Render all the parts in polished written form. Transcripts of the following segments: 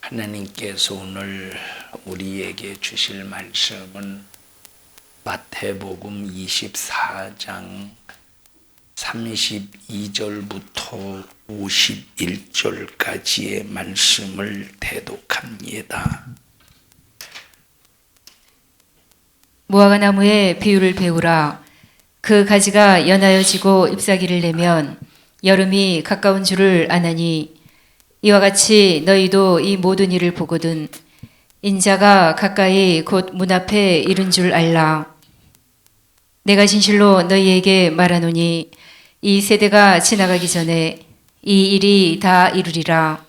하나님께서 오늘 우리에게 주실 말씀은 마태복음 24장 32절부터 51절까지의 말씀을 대독합니다. 무화과나무의 비유를 배우라. 그 가지가 연하여 지고 잎사귀를 내면 여름이 가까운 줄을 아나니, 이와 같이 너희도 이 모든 일을 보거든 인자가 가까이 곧 문 앞에 이른 줄 알라. 내가 진실로 너희에게 말하노니 이 세대가 지나가기 전에 이 일이 다 이루리라.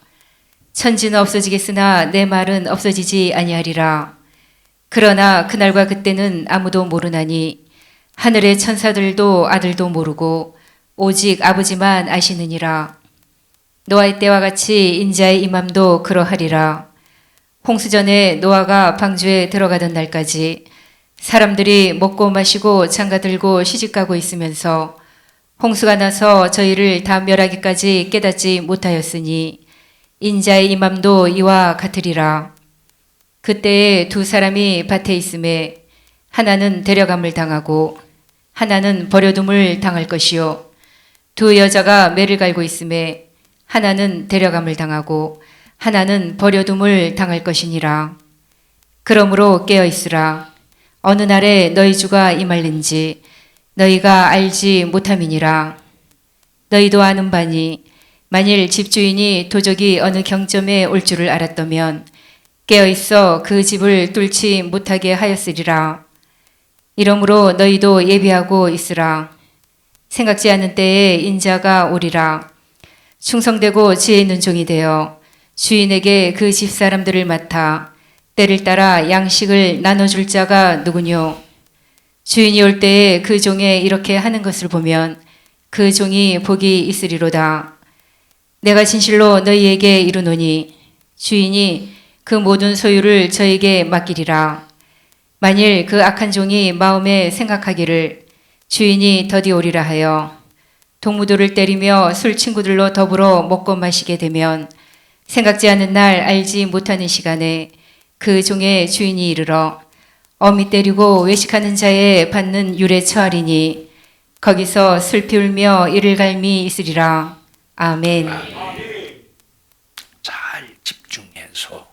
천지는 없어지겠으나 내 말은 없어지지 아니하리라. 그러나 그날과 그때는 아무도 모르나니 하늘의 천사들도 아들도 모르고 오직 아버지만 아시느니라. 노아의 때와 같이 인자의 임함도 그러하리라. 홍수전에 노아가 방주에 들어가던 날까지 사람들이 먹고 마시고 장가들고 시집가고 있으면서 홍수가 나서 저희를 다 멸하기까지 깨닫지 못하였으니 인자의 임함도 이와 같으리라. 그때에 두 사람이 밭에 있음에 하나는 데려감을 당하고 하나는 버려둠을 당할 것이요, 두 여자가 매를 갈고 있음에 하나는 데려감을 당하고 하나는 버려둠을 당할 것이니라. 그러므로 깨어있으라. 어느 날에 너희 주가 임할는지 너희가 알지 못함이니라. 너희도 아는 바니 만일 집주인이 도적이 어느 경점에 올 줄을 알았다면 깨어있어 그 집을 뚫지 못하게 하였으리라. 이러므로 너희도 예비하고 있으라. 생각지 않은 때에 인자가 오리라. 충성되고 지혜 있는 종이 되어 주인에게 그 집사람들을 맡아 때를 따라 양식을 나눠줄 자가 누구뇨? 주인이 올 때에 그 종의 이렇게 하는 것을 보면 그 종이 복이 있으리로다. 내가 진실로 너희에게 이르노니 주인이 그 모든 소유를 저에게 맡기리라. 만일 그 악한 종이 마음에 생각하기를 주인이 더디 오리라 하여 동무들을 때리며 술 친구들로 더불어 먹고 마시게 되면 생각지 않은 날 알지 못하는 시간에 그 종의 주인이 이르러 어미 때리고 외식하는 자에 받는 율에 처하리니 거기서 슬피 울며 이를 갈미 있으리라. 아멘. 잘 집중해서.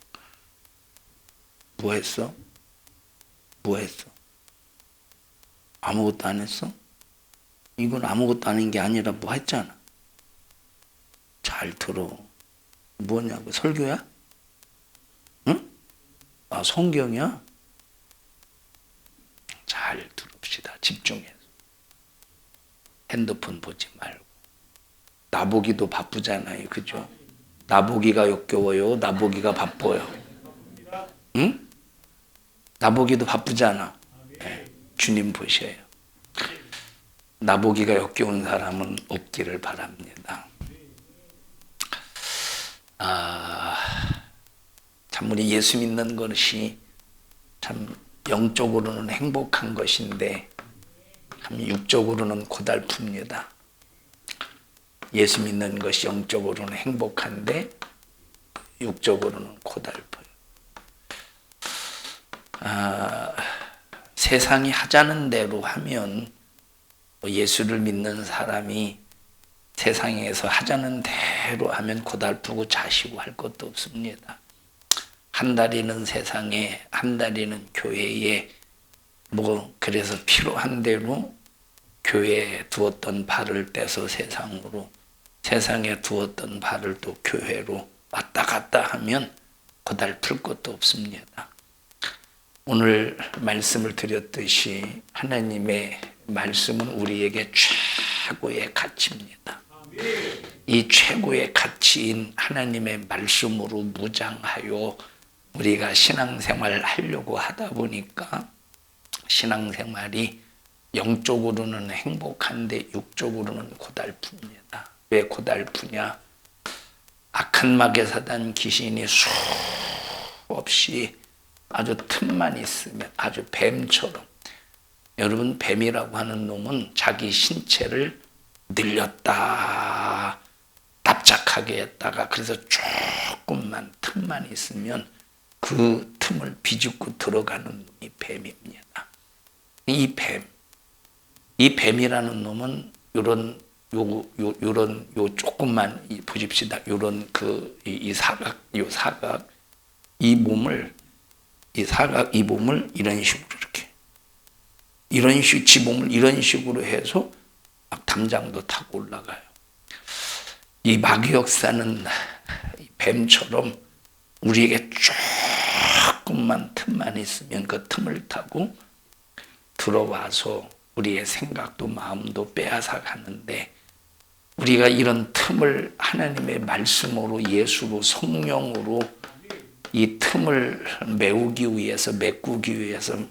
뭐 했어? 아무것도 안 했어? 이건 아무것도 아닌 게 아니라 뭐 했잖아. 잘 들어. 뭐냐고, 설교야? 응? 아, 성경이야? 잘 들읍시다. 집중해서. 핸드폰 보지 말고. 나보기도 바쁘잖아요. 그죠? 나보기가 역겨워요. 나보기가 바빠요. 응? 나보기도 바쁘잖아. 네, 주님 보셔요. 나보기가 역겨운 사람은 없기를 바랍니다. 참 우리 예수 믿는 것이 참 영적으로는 행복한 것인데 참 육적으로는 고달픕니다. 예수 믿는 것이 영적으로는 행복한데 육적으로는 고달퍼요. 세상이 하자는 대로 하면 예수를 믿는 사람이 세상에서 하자는 대로 하면 고달프고 자시고 할 것도 없습니다. 한 달이는 세상에, 한 달이는 교회에, 그래서 필요한 대로 교회에 두었던 발을 떼서 세상으로, 세상에 두었던 발을 또 교회로 왔다 갔다 하면 고달플 것도 없습니다. 오늘 말씀을 드렸듯이 하나님의 말씀은 우리에게 최고의 가치입니다. 이 최고의 가치인 하나님의 말씀으로 무장하여 우리가 신앙생활을 하려고 하다 보니까 신앙생활이 영적으로는 행복한데 육적으로는 고달픕니다. 왜 고달프냐? 악한 마귀 사단 귀신이 수없이 아주 틈만 있으면 아주 뱀처럼, 여러분 뱀이라고 하는 놈은 자기 신체를 늘렸다 납작하게 했다가 그래서 쭉 조금만 틈만 있으면 그 틈을 비집고 들어가는 놈이 뱀입니다. 이 뱀이라는 놈은 요런 조금만 보십시다. 요런 이 사각 이 몸을 이런 식으로 이런 식으로 지몸을 이런 식으로 해서 막 담장도 타고 올라가요. 이 마귀 역사는 뱀처럼 우리에게 조금만 틈만 있으면 그 틈을 타고 들어와서 우리의 생각도 마음도 빼앗아 가는데, 우리가 이런 틈을 하나님의 말씀으로, 예수로, 성령으로 이 틈을 메우기 위해서, 메꾸기 위해서 막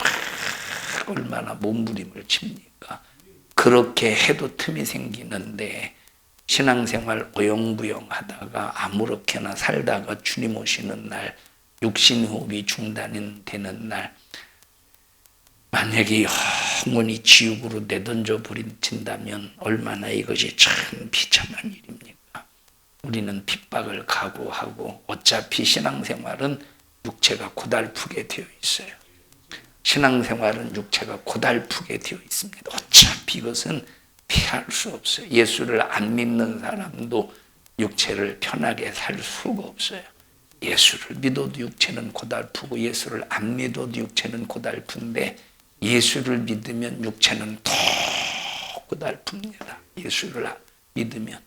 얼마나 몸부림을 칩니까? 그렇게 해도 틈이 생기는데, 신앙생활 어영부영 하다가 아무렇게나 살다가 주님 오시는 날, 육신호흡이 중단이 되는 날, 만약에 영원히 지옥으로 내던져 버린다면 얼마나 이것이 참 비참한 일입니까? 우리는 핍박을 각오하고, 어차피 신앙생활은 육체가 고달프게 되어 있어요. 신앙생활은 육체가 고달프게 되어 있습니다. 어차피 이것은 피할 수 없어요. 예수를 안 믿는 사람도 육체를 편하게 살 수가 없어요. 예수를 믿어도 육체는 고달프고, 예수를 안 믿어도 육체는 고달픈데, 예수를 믿으면 육체는 더 고달픕니다. 예수를 믿으면.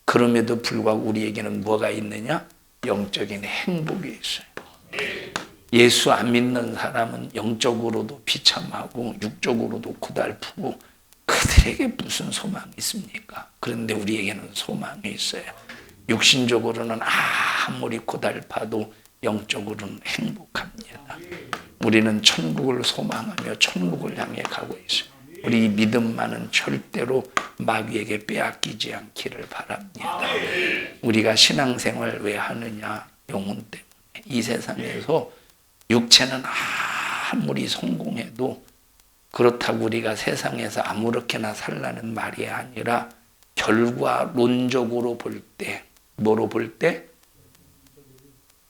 그럼에도 불구하고 우리에게는 뭐가 있느냐? 영적인 행복이 있어요. 예수 안 믿는 사람은 영적으로도 비참하고 육적으로도 고달프고, 그들에게 무슨 소망이 있습니까? 그런데 우리에게는 소망이 있어요. 육신적으로는 아무리 고달파도 영적으로는 행복합니다. 우리는 천국을 소망하며 천국을 향해 가고 있어요. 우리 믿음만은 절대로 마귀에게 빼앗기지 않기를 바랍니다. 우리가 신앙생활 왜 하느냐? 영혼 때문에. 이 세상에서 육체는 아무리 성공해도, 그렇다고 우리가 세상에서 아무렇게나 살라는 말이 아니라, 결과론적으로 볼 때, 뭐로 볼 때?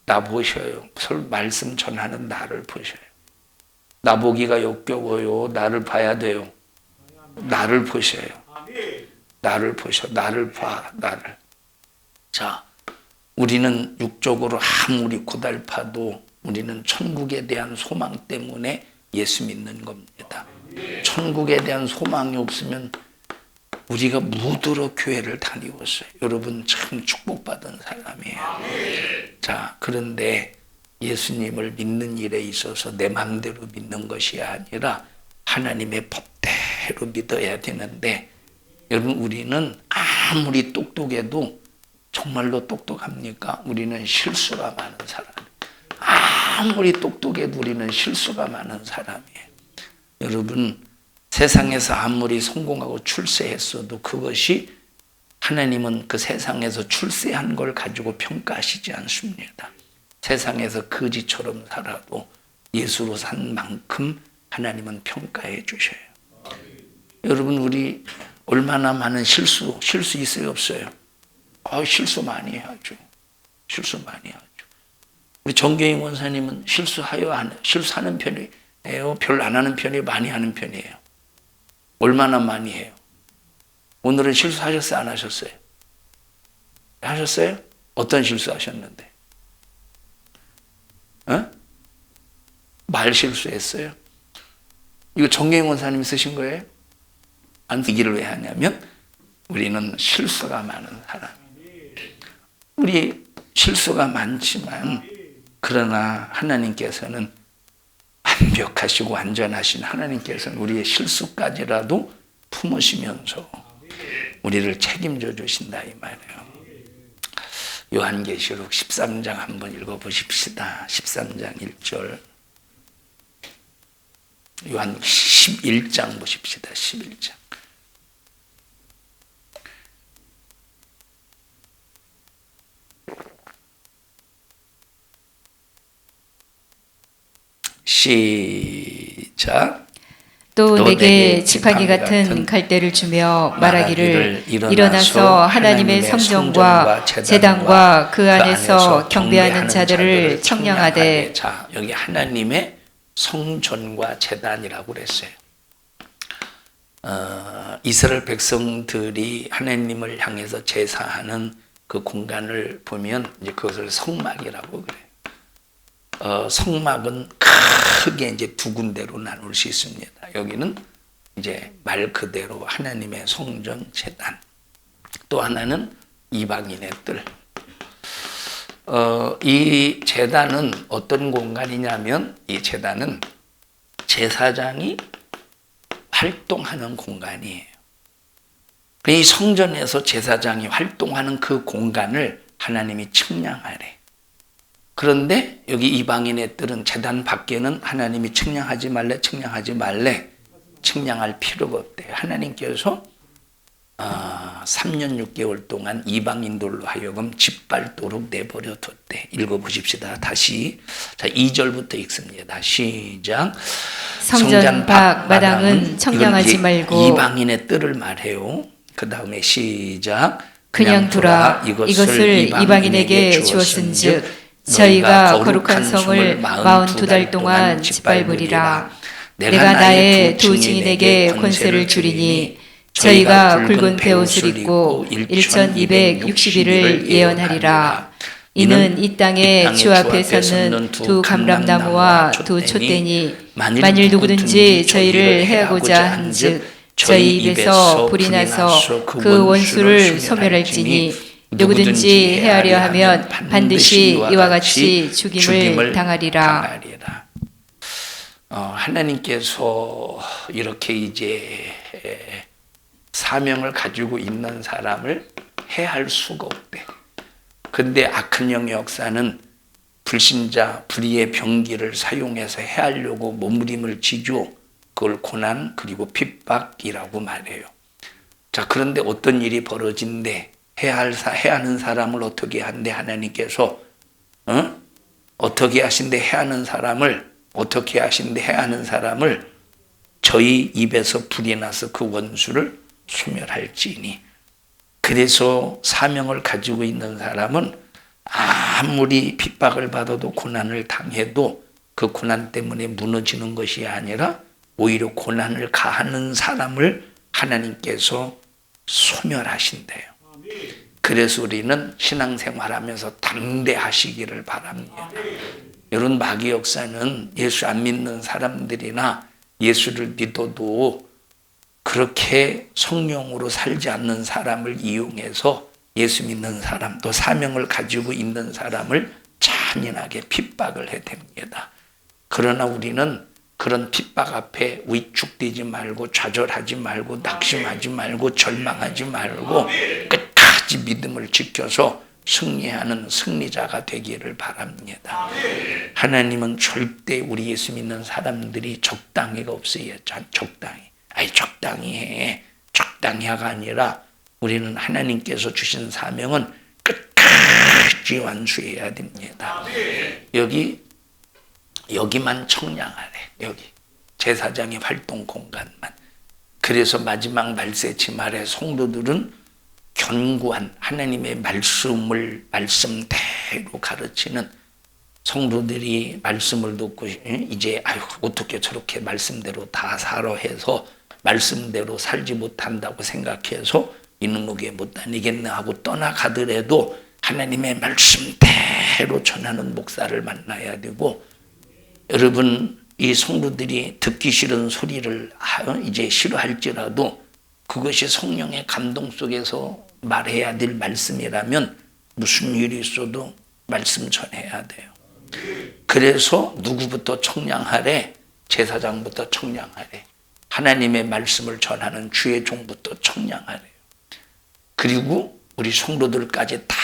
나 보셔요. 말씀 전하는 나를 보셔요. 나 보기가 역겨워요. 나를 봐야 돼요. 나를 보셔요. 나를 보셔. 나를 봐. 나를. 자, 우리는 육적으로 아무리 고달파도 우리는 천국에 대한 소망 때문에 예수 믿는 겁니다. 천국에 대한 소망이 없으면 우리가 무도로 교회를 다니었어요. 여러분 참 축복받은 사람이에요. 자, 그런데 예수님을 믿는 일에 있어서 내 마음대로 믿는 것이 아니라 하나님의 법대로 믿어야 되는데, 여러분 우리는 아무리 똑똑해도, 정말로 똑똑합니까? 우리는 실수가 많은 사람이에요. 아무리 똑똑해도 우리는 실수가 많은 사람이에요. 여러분, 세상에서 아무리 성공하고 출세했어도 그것이, 하나님은 그 세상에서 출세한 걸 가지고 평가하시지 않습니다. 세상에서 거지처럼 살아도 예수로 산 만큼 하나님은 평가해 주셔요. 여러분, 우리 얼마나 많은 실수 있어요, 없어요? 실수 많이 하죠. 실수 많이 하죠. 우리 정경희 원사님은 실수하는 편이에요? 별로 안 하는 편이에요? 많이 하는 편이에요? 얼마나 많이 해요? 오늘은 실수하셨어요? 안 하셨어요? 하셨어요? 어떤 실수하셨는데? 말 실수했어요? 이거 정경희 원사님이 쓰신 거예요? 안 쓰기를 왜 하냐면, 우리는 실수가 많은 사람. 우리 실수가 많지만, 그러나 하나님께서는 완벽하시고 완전하신 하나님께서는 우리의 실수까지라도 품으시면서 우리를 책임져 주신다 이 말이에요. 요한계시록 13장 한번 읽어보십시다. 13장 1절. 요한 11장 보십시다. 11장. 시작. 또 내게 지팡이 같은 갈대를 주며 말하기를 일어나서 하나님의 성전과 제단과 그 안에서 경배하는 자들을 청량하되. 자, 여기 하나님의 성전과 제단이라고 그랬어요. 이스라엘 백성들이 하나님을 향해서 제사하는 그 공간을 보면 이제 그것을 성막이라고 그래요. 성막은 크게 이제 두 군데로 나눌 수 있습니다. 여기는 이제 말 그대로 하나님의 성전 제단, 또 하나는 이방인의 뜰. 이 제단은 어떤 공간이냐면 이 제단은 제사장이 활동하는 공간이에요. 이 성전에서 제사장이 활동하는 그 공간을 하나님이 측량하래. 그런데 여기 이방인의 뜰은 제단 밖에는 하나님이 측량하지 말래, 측량할 필요가 없대요. 하나님께서 3년 6개월 동안 이방인들로 하여금 짓밟도록 내버려 뒀대. 읽어보십시다. 다시. 자, 2절부터 읽습니다. 시작. 성전 밖 마당은 청량하지 말고. 이방인의 뜰을 말해요. 그 다음에 시작. 그냥 두라. 이것을 이방인에게 주었은즉 저희가 거룩한 성을 42달 동안 짓밟으리라. 내가 나의 두 증인에게 권세를 주리니 저희가 굵은 베옷을 입고 1260일을 예언하리라. 이는 이 땅에 주 앞에 섰는 두 감람나무와 두 촛대니 만일 누구든지 저희를 해하고자 한즉 저희 입에서 불이 나서 그 원수를 소멸할지니 누구든지 해하려 하면 반드시 이와 같이 죽임을 당하리라. 하나님께서 이렇게 이제 사명을 가지고 있는 사람을 해할 수가 없대. 근데 악한 영의 역사는 불신자, 불의의 병기를 사용해서 해하려고 몸부림을 지죠. 그걸 고난 그리고 핍박이라고 말해요. 자, 그런데 어떤 일이 벌어진대? 해하는 사람을 어떻게 한대? 하나님께서 어떻게 하신대? 해하는 사람을 저희 입에서 불이 나서 그 원수를 소멸할지니. 그래서 사명을 가지고 있는 사람은 아무리 핍박을 받아도 고난을 당해도 그 고난 때문에 무너지는 것이 아니라 오히려 고난을 가하는 사람을 하나님께서 소멸하신대요. 그래서 우리는 신앙생활하면서 담대하시기를 바랍니다. 이런 마귀 역사는 예수 안 믿는 사람들이나 예수를 믿어도 그렇게 성령으로 살지 않는 사람을 이용해서 예수 믿는 사람, 또 사명을 가지고 있는 사람을 잔인하게 핍박을 해댑니다. 그러나 우리는 그런 핍박 앞에 위축되지 말고 좌절하지 말고 낙심하지 말고 절망하지 말고 끝까지 믿음을 지켜서 승리하는 승리자가 되기를 바랍니다. 하나님은 절대 우리 예수 믿는 사람들이 적당히가 없어요. 적당히. 적당히 해. 적당히 하가 아니라 우리는 하나님께서 주신 사명은 끝까지 완수해야 됩니다. 여기만 청량하래. 여기 제사장의 활동 공간만. 그래서 마지막 말세치 말에 성도들은 견고한 하나님의 말씀대로 가르치는 성도들이 말씀을 듣고 이제 어떻게 저렇게 말씀대로 다 살아 해서 말씀대로 살지 못한다고 생각해서 이놈에게 못 다니겠네 하고 떠나가더라도 하나님의 말씀대로 전하는 목사를 만나야 되고, 여러분 이 성도들이 듣기 싫은 소리를 이제 싫어할지라도 그것이 성령의 감동 속에서 말해야 될 말씀이라면 무슨 일이 있어도 말씀 전해야 돼요. 그래서 누구부터 청량하래? 제사장부터 청량하래. 하나님의 말씀을 전하는 주의 종부터 청량하래요. 그리고 우리 성도들까지 다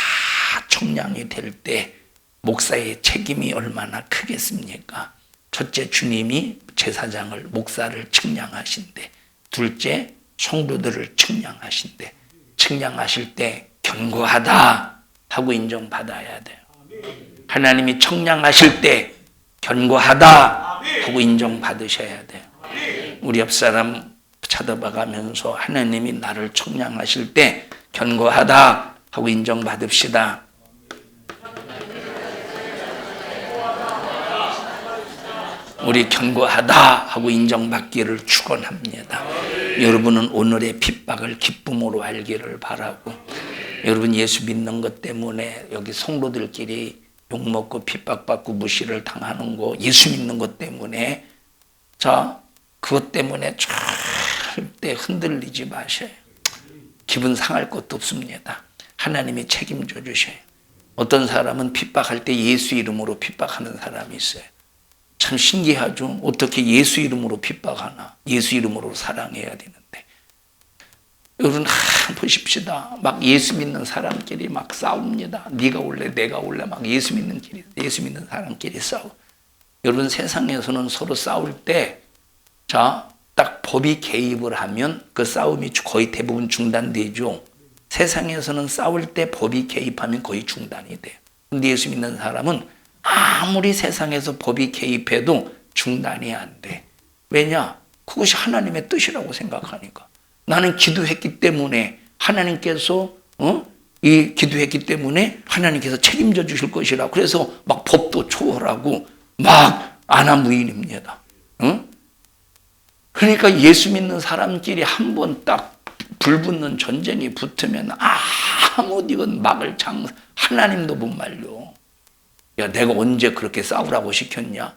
청량이 될 때 목사의 책임이 얼마나 크겠습니까? 첫째, 주님이 제사장을, 목사를 측량하신대. 둘째, 성도들을 측량하신대. 측량하실 때 견고하다 하고 인정받아야 돼요. 하나님이 청량하실 때 견고하다 하고 인정받으셔야 돼요. 우리 옆 사람 쳐다봐가면서 하나님이 나를 청량하실 때 견고하다 하고 인정받읍시다. 우리 견고하다 하고 인정받기를 축원합니다. 여러분은 오늘의 핍박을 기쁨으로 알기를 바라고, 여러분 예수 믿는 것 때문에 여기 성도들끼리 욕먹고 핍박받고 무시를 당하는 거, 예수 믿는 것 때문에, 자, 그것 때문에 절대 흔들리지 마셔요. 기분 상할 것도 없습니다. 하나님이 책임져 주셔요. 어떤 사람은 핍박할 때 예수 이름으로 핍박하는 사람이 있어요. 참 신기하죠. 어떻게 예수 이름으로 핍박하나. 예수 이름으로 사랑해야 되는데. 여러분 보십시다. 막 예수 믿는 사람끼리 막 싸웁니다. 네가 올래 내가 올래 막 예수 믿는 사람끼리 싸워. 여러분 세상에서는 서로 싸울 때, 자, 딱 법이 개입을 하면 그 싸움이 거의 대부분 중단되죠. 세상에서는 싸울 때 법이 개입하면 거의 중단이 돼요. 근데 예수 믿는 사람은 아무리 세상에서 법이 개입해도 중단이 안 돼. 왜냐? 그것이 하나님의 뜻이라고 생각하니까. 나는 기도했기 때문에 하나님께서 이 기도했기 때문에 하나님께서 책임져 주실 것이라. 그래서 막 법도 초월하고 막 안하무인입니다. 그러니까 예수 믿는 사람끼리 한 번 딱 불붙는 전쟁이 붙으면 아무 이건 막을 하나님도 못 말려. 야, 내가 언제 그렇게 싸우라고 시켰냐?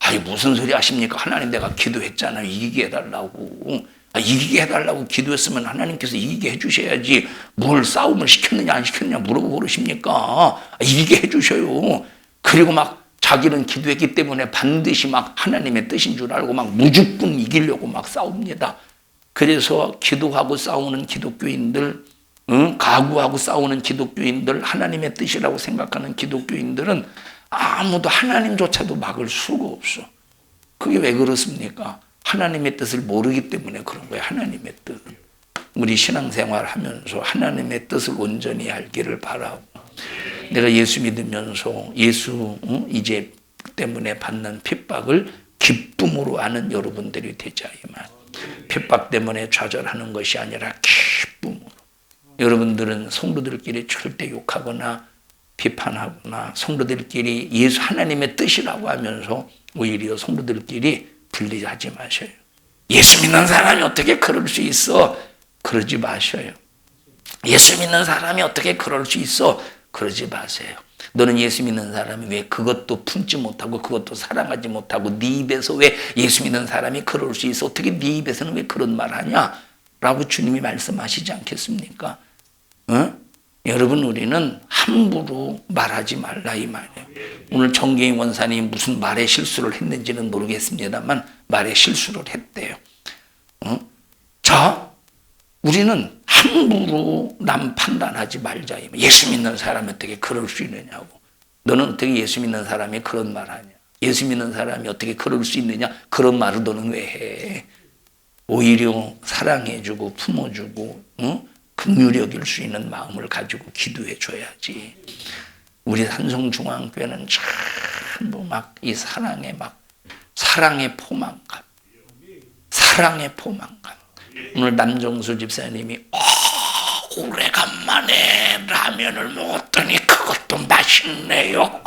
아이, 무슨 소리 하십니까? 하나님 내가 기도했잖아요. 이기게 해달라고. 이기게 해달라고 기도했으면 하나님께서 이기게 해주셔야지. 뭘 싸움을 시켰느냐 안 시켰느냐 물어보고 그러십니까? 이기게 해주셔요. 그리고 막 자기는 기도했기 때문에 반드시 막 하나님의 뜻인 줄 알고 막 무조건 이기려고 막 싸웁니다. 그래서 기도하고 싸우는 기독교인들, 가구하고 싸우는 기독교인들, 하나님의 뜻이라고 생각하는 기독교인들은 아무도 하나님조차도 막을 수가 없어. 그게 왜 그렇습니까? 하나님의 뜻을 모르기 때문에 그런 거예요. 하나님의 뜻. 우리 신앙생활 하면서 하나님의 뜻을 온전히 알기를 바라고, 내가 예수 믿으면서 예수 이제 때문에 받는 핍박을 기쁨으로 아는 여러분들이 되자이만, 핍박 때문에 좌절하는 것이 아니라 기쁨으로. 여러분들은 성도들끼리 절대 욕하거나 비판하거나 성도들끼리 예수 하나님의 뜻이라고 하면서 오히려 성도들끼리 분리하지 마셔요. 예수 믿는 사람이 어떻게 그럴 수 있어? 그러지 마셔요. 예수 믿는 사람이 어떻게 그럴 수 있어? 그러지 마세요. 너는 예수 믿는 사람이 왜 그것도 품지 못하고 그것도 사랑하지 못하고 네 입에서 왜 예수 믿는 사람이 그럴 수 있어? 어떻게 네 입에서는 왜 그런 말 하냐? 라고 주님이 말씀하시지 않겠습니까? 여러분, 우리는 함부로 말하지 말라 이 말이에요. 오늘 정계인 원사님이 무슨 말의 실수를 했는지는 모르겠습니다만 말의 실수를 했대요. 자, 우리는 함부로 남 판단하지 말자. 예수 믿는 사람이 어떻게 그럴 수 있느냐고. 너는 어떻게 예수 믿는 사람이 그런 말 하냐. 예수 믿는 사람이 어떻게 그럴 수 있느냐. 그런 말을 너는 왜 해. 오히려 사랑해주고 품어주고 긍휼히 여길 수 있는 마음을 가지고 기도해 줘야지. 우리 산성중앙교회는 전부 막 이 사랑의 포만감. 오늘 남정수 집사님이 오래간만에 라면을 먹었더니 그것도 맛있네요.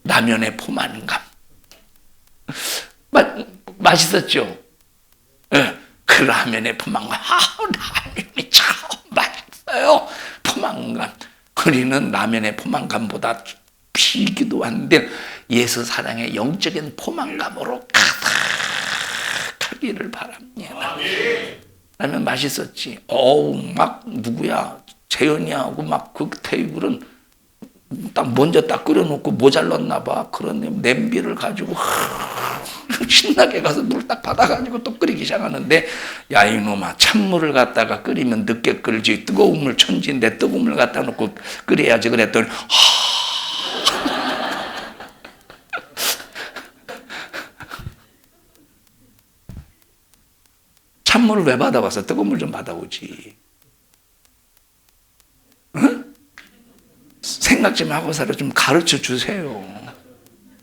라면의 포만감. 맛있었죠? 네, 그 라면의 포만감. 라면이 참 맛있어요. 포만감. 우리는 라면의 포만감보다 비기도 한데 예수 사랑의 영적인 포만감으로 가득하기를 바랍니다. 라면 맛있었지. 막 누구야? 재현이하고 막 그 테이블은 딱 먼저 딱 끓여놓고 모자랐나 봐. 그런 냄비를 가지고 신나게 가서 물 딱 받아가지고 또 끓이기 시작하는데, 야 이놈아, 찬물을 갖다가 끓이면 늦게 끓지 뜨거운 물 천지인데 뜨거운 물 갖다 놓고 끓여야지 그랬더니 찬물을 왜 받아왔어? 뜨거운 물 좀 받아오지. 응? 생각 좀 하고 살아. 좀 가르쳐 주세요.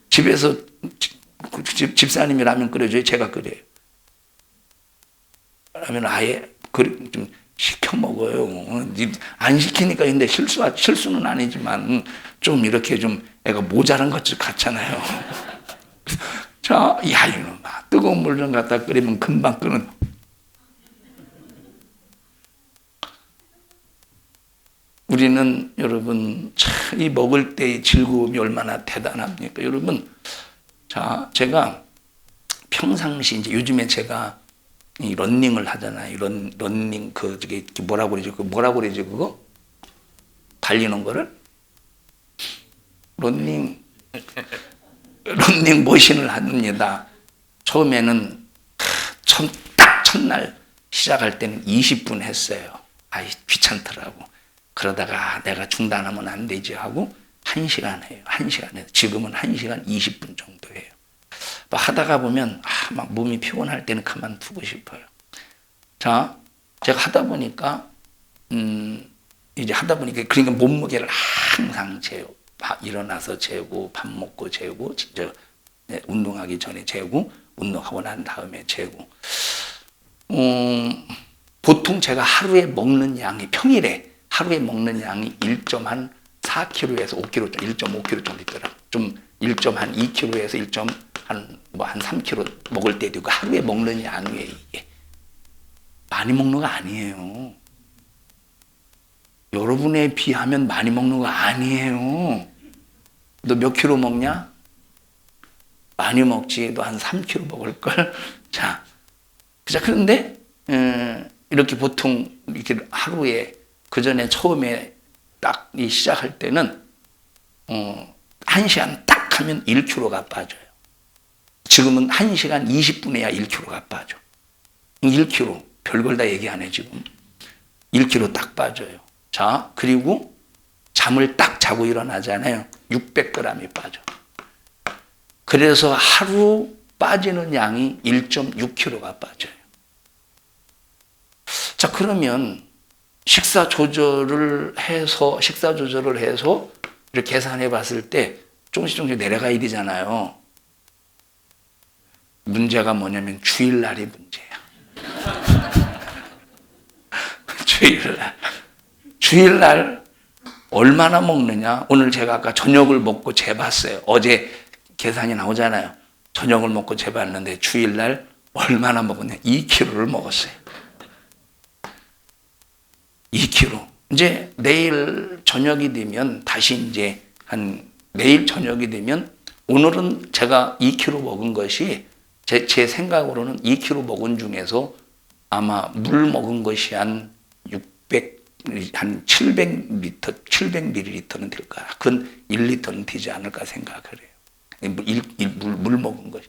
집에서 집사님이 라면 끓여줘요? 제가 끓여요? 라면 아예 좀 시켜 먹어요. 안 시키니까 근데 실수는 아니지만 좀 이렇게 좀 애가 모자란 것 같잖아요. 자, 야 이놈아, 뜨거운 물 좀 갖다 끓이면 금방 끓는. 우리는 여러분 이 먹을 때의 즐거움이 얼마나 대단합니까? 여러분, 자, 제가 평상시 이제 요즘에 제가 이 런닝을 하잖아요. 런닝 저게 뭐라고 그러지? 뭐라고 그러지 그거? 달리는 거를 런닝 머신을 합니다. 처음에는 딱 첫날 시작할 때는 20분 했어요. 아이 귀찮더라고. 그러다가 내가 중단하면 안 되지 하고 1시간 해요. 1시간 해요. 지금은 1시간 20분 정도 해요. 하다가 보면 막 몸이 피곤할 때는 그만두고 싶어요. 자, 제가 하다 보니까 그러니까 몸무게를 항상 재요. 일어나서 재고, 밥 먹고 재고, 진짜 운동하기 전에 재고, 운동하고 난 다음에 재고. 보통 제가 하루에 먹는 양이 평일에 하루에 먹는 양이 1.4kg에서 5kg, 1.5kg 정도 있더라고요. 좀 1.2kg에서 한 3kg 먹을 때도 있고, 하루에 먹는 양이에요, 이게. 많이 먹는 거 아니에요. 여러분에 비하면 많이 먹는 거 아니에요. 너 몇 킬로 먹냐? 많이 먹지. 너 한 3kg 먹을걸? 자, 그런데, 이렇게 보통, 이렇게 하루에, 그 전에 처음에 딱 시작할 때는, 1시간 딱 하면 1kg가 빠져요. 지금은 1시간 20분에야 1kg가 빠져. 1kg. 별걸 다 얘기 안 해, 지금. 1kg 딱 빠져요. 자, 그리고 잠을 딱 자고 일어나잖아요. 600g이 빠져. 그래서 하루 빠지는 양이 1.6kg가 빠져요. 자, 그러면 식사 조절을 해서 이렇게 계산해 봤을 때 조금씩 내려가야 되잖아요. 문제가 뭐냐면 주일날이 문제야. 주일날 얼마나 먹느냐? 오늘 제가 아까 저녁을 먹고 재봤어요. 어제 계산이 나오잖아요. 저녁을 먹고 재봤는데 주일날 얼마나 먹었냐? 2kg를 먹었어요. 2kg. 이제 내일 저녁이 되면 내일 저녁이 되면 오늘은 제가 2kg 먹은 것이 제 생각으로는 2kg 먹은 중에서 아마 물 먹은 것이 한 700ml, 700ml는 될 거야. 그건 1리터는 되지 않을까 생각을 해요. 물 먹은 것이.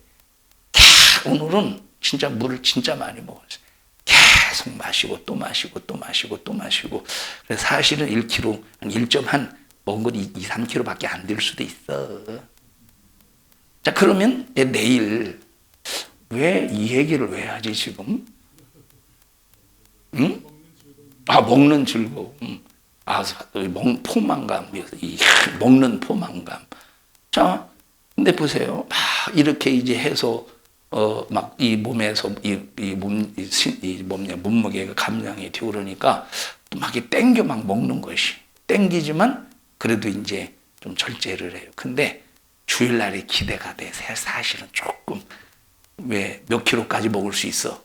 오늘은 진짜 물을 진짜 많이 먹었어요. 계속 마시고 또 마시고 또 마시고 또 마시고. 그래서 사실은 1kg, 한 먹은 건 2, 3kg밖에 안 될 수도 있어. 자, 그러면 내일 왜 이 얘기를 왜 하지 지금? 응? 먹는 즐거움. 포만감. 먹는 포만감. 자, 근데 보세요. 이렇게 이제 해서, 막 이 몸에서, 몸무게가 감량이 되고 그러니까 또 막 땡겨 막 먹는 것이. 땡기지만 그래도 이제 좀 절제를 해요. 근데 주일날에 기대가 돼. 사실은 조금, 몇 킬로까지 먹을 수 있어?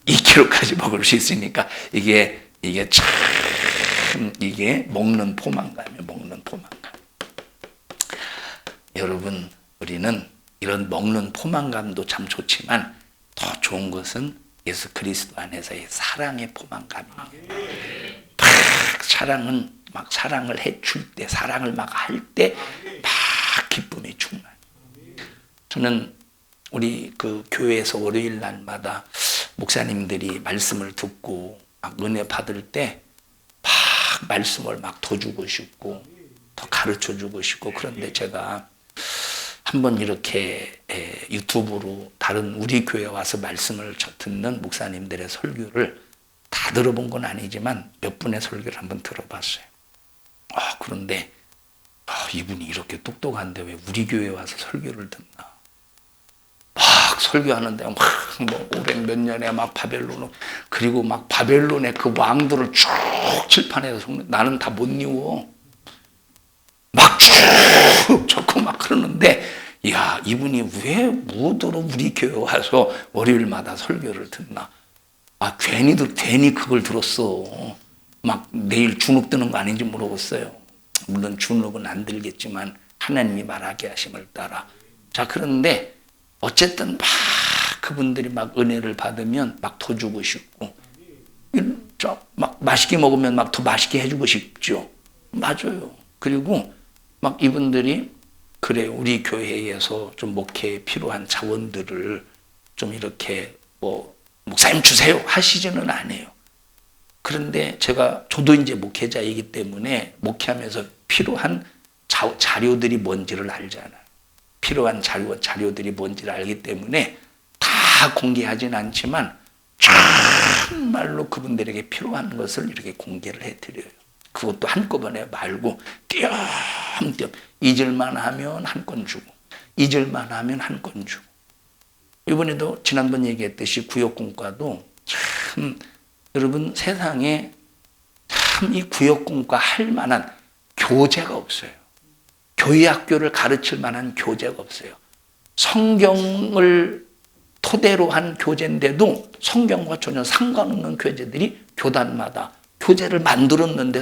2kg까지 먹을 수 있으니까 이게 참 이게 먹는 포만감이에요. 먹는 포만감. 여러분, 우리는 이런 먹는 포만감도 참 좋지만 더 좋은 것은 예수 그리스도 안에서의 사랑의 포만감입니다. 사랑을 해줄 때, 사랑을 막 할 때 막 기쁨이 충만. 저는 우리 그 교회에서 월요일 날마다 목사님들이 말씀을 듣고 막 은혜 받을 때 막 말씀을 막 더 주고 싶고 더 가르쳐 주고 싶고. 그런데 제가 한번 이렇게 유튜브로 다른 우리 교회에 와서 말씀을 듣는 목사님들의 설교를 다 들어본 건 아니지만 몇 분의 설교를 한번 들어봤어요. 그런데 이분이 이렇게 똑똑한데 왜 우리 교회에 와서 설교를 듣나? 설교하는데 막 뭐 500 몇 년에 막 바벨론, 그리고 막 바벨론의 그 왕들을 쭉 칠판에서 나는 다 못 이워. 막 쭉 적고 막 그러는데, 야, 이분이 왜 무더러 우리 교회 와서 월요일마다 설교를 듣나? 아, 괜히 그걸 들었어. 막 내일 주눅 드는 거 아닌지 물어봤어요. 물론 주눅은 안 들겠지만 하나님이 말하게 하심을 따라. 자, 그런데 어쨌든 막 그분들이 막 은혜를 받으면 막 더 주고 싶고, 막 맛있게 먹으면 막 더 맛있게 해주고 싶죠. 맞아요. 그리고 막 이분들이 그래, 우리 교회에서 좀 목회에 필요한 자원들을 좀 이렇게 뭐 목사님 주세요 하시지는 않아요. 그런데 저도 이제 목회자이기 때문에 목회하면서 필요한 자료들이 뭔지를 알잖아요. 필요한 자료들이 뭔지를 알기 때문에 다 공개하진 않지만 정말로 그분들에게 필요한 것을 이렇게 공개를 해드려요. 그것도 한꺼번에 말고 띄엄띄엄 잊을만 하면 한 건 주고, 잊을만 하면 한 건 주고. 이번에도 지난번 얘기했듯이 구역공과도 참, 여러분, 세상에 참 이 구역공과 할 만한 교재가 없어요. 교회 학교를 가르칠 만한 교재가 없어요. 성경을 토대로 한 교재인데도 성경과 전혀 상관없는 교재들이 교단마다 교재를 만들었는데,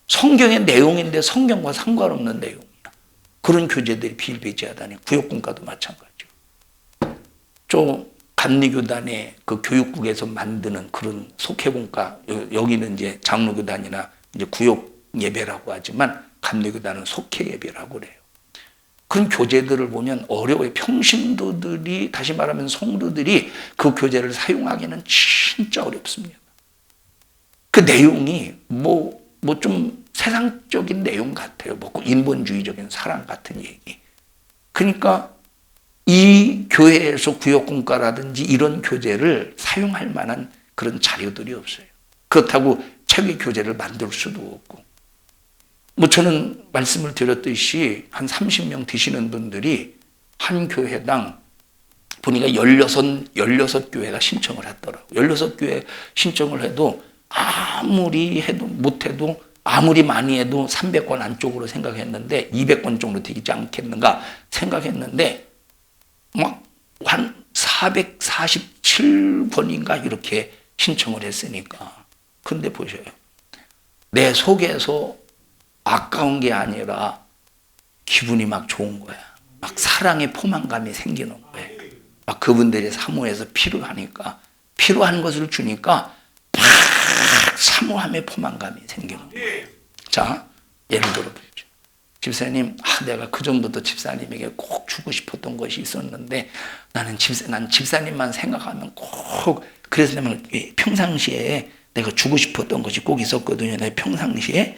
성경의 내용인데 성경과 상관없는 내용이야. 그런 교재들이 비일비재하다니. 구역공과도 마찬가지고. 감리교단의 그 교육국에서 만드는 그런 속회공과, 여기는 이제 장로교단이나 이제 구역 예배라고 하지만 감리교단은 속회 예배라고 그래요. 그런 교재들을 보면 어려워요. 평신도들이, 다시 말하면 성도들이 그 교재를 사용하기는 진짜 어렵습니다. 그 내용이 뭐 좀 세상적인 내용 같아요. 뭐 인본주의적인 사랑 같은 얘기. 그러니까 이 교회에서 구역공과라든지 이런 교재를 사용할 만한 그런 자료들이 없어요. 그렇다고 책의 교재를 만들 수도 없고. 저는 말씀을 드렸듯이 한 30명 되시는 분들이 한 교회당 보니까 16교회가 신청을 했더라고요. 16교회 신청을 해도 아무리 많이 해도 300권 안쪽으로 생각했는데 200권 정도 되지 않겠는가 생각했는데 막 한 447권인가 이렇게 신청을 했으니까. 근데 보셔요. 내 속에서 아까운 게 아니라 기분이 막 좋은 거야. 막 사랑의 포만감이 생기는 거예요. 막 그분들이 사모해서 필요하니까, 필요한 것을 주니까 막 사모함의 포만감이 생기는 거예요. 자, 예를 들어보죠. 집사님, 내가 그전부터 집사님에게 꼭 주고 싶었던 것이 있었는데 난 집사님만 생각하면 꼭, 그래서 내가 평상시에 내가 주고 싶었던 것이 꼭 있었거든요. 내 평상시에